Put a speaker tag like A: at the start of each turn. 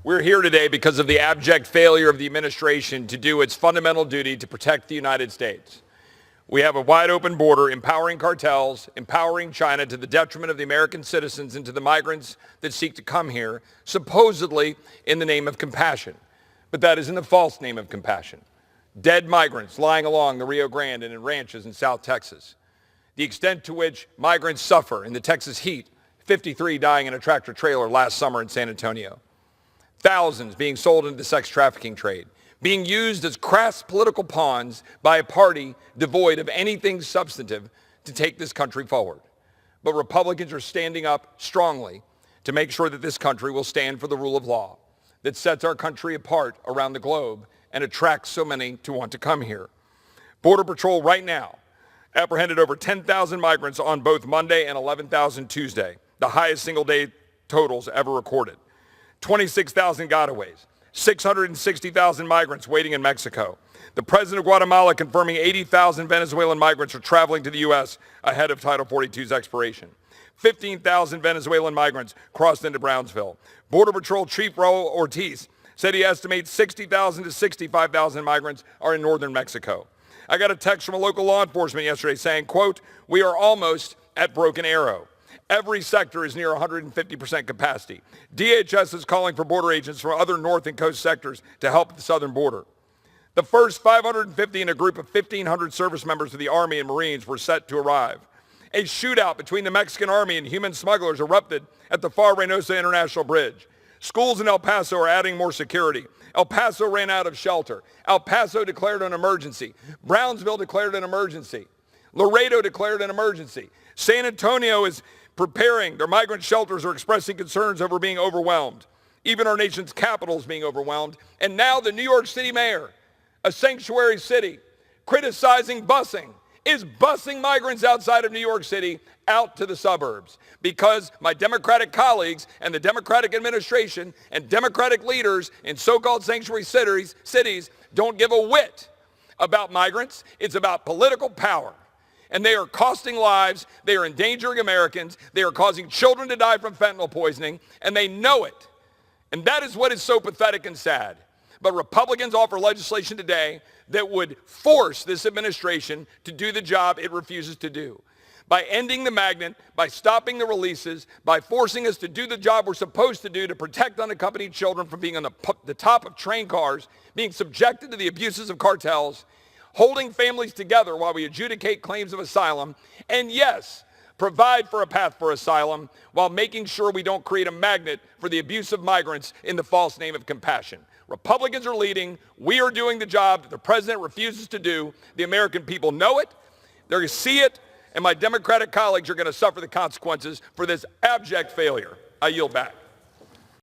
A: We're here today because of the abject failure of the administration to do its fundamental duty to protect the United States. We have a wide open border, empowering cartels, empowering China to the detriment of the American citizens and to the migrants that seek to come here, supposedly in the name of compassion. But that is in the false name of compassion. Dead migrants lying along the Rio Grande and in ranches in South Texas. The extent to which migrants suffer in the Texas heat, 53 dying in a tractor trailer last summer in San Antonio. Thousands being sold into the sex trafficking trade, being used as crass political pawns by a party devoid of anything substantive to take this country forward. But Republicans are standing up strongly to make sure that this country will stand for the rule of law that sets our country apart around the globe and attracts so many to want to come here. Border Patrol right now apprehended over 10,000 migrants on both Monday and 11,000 Tuesday, the highest single-day totals ever recorded. 26,000 gotaways, 660,000 migrants waiting in Mexico. The president of Guatemala confirming 80,000 Venezuelan migrants are traveling to the U.S. ahead of Title 42's expiration. 15,000 Venezuelan migrants crossed into Brownsville. Border Patrol Chief Raul Ortiz said he estimates 60,000 to 65,000 migrants are in northern Mexico. I got a text from a local law enforcement yesterday saying, quote, "We are almost at Broken Arrow. Every sector is near 150% capacity. DHS is calling for border agents from other north and coast sectors to help the southern border." The first 550 in a group of 1,500 service members of the Army and Marines were set to arrive. A shootout between the Mexican Army and human smugglers erupted at the FAR Reynosa International Bridge. Schools in El Paso are adding more security. El Paso ran out of shelter. El Paso declared an emergency. Brownsville declared an emergency. Laredo declared an emergency. San Antonio is preparing. Their migrant shelters are expressing concerns over being overwhelmed. Even our nation's capital is being overwhelmed. And now the New York City mayor, a sanctuary city, criticizing busing, is busing migrants outside of New York City out to the suburbs because my Democratic colleagues and the Democratic administration and Democratic leaders in so-called sanctuary cities don't give a whit about migrants. It's about political power. And they are costing lives, they are endangering Americans, they are causing children to die from fentanyl poisoning, and they know it. And that is what is so pathetic and sad. But Republicans offer legislation today that would force this administration to do the job it refuses to do. By ending the magnet, by stopping the releases, by forcing us to do the job we're supposed to do to protect unaccompanied children from being on the top of train cars, being subjected to the abuses of cartels, holding families together while we adjudicate claims of asylum, and yes, provide for a path for asylum while making sure we don't create a magnet for the abuse of migrants in the false name of compassion. Republicans are leading. We are doing the job that the president refuses to do. The American people know it. They're going to see it. And my Democratic colleagues are going to suffer the consequences for this abject failure. I yield back.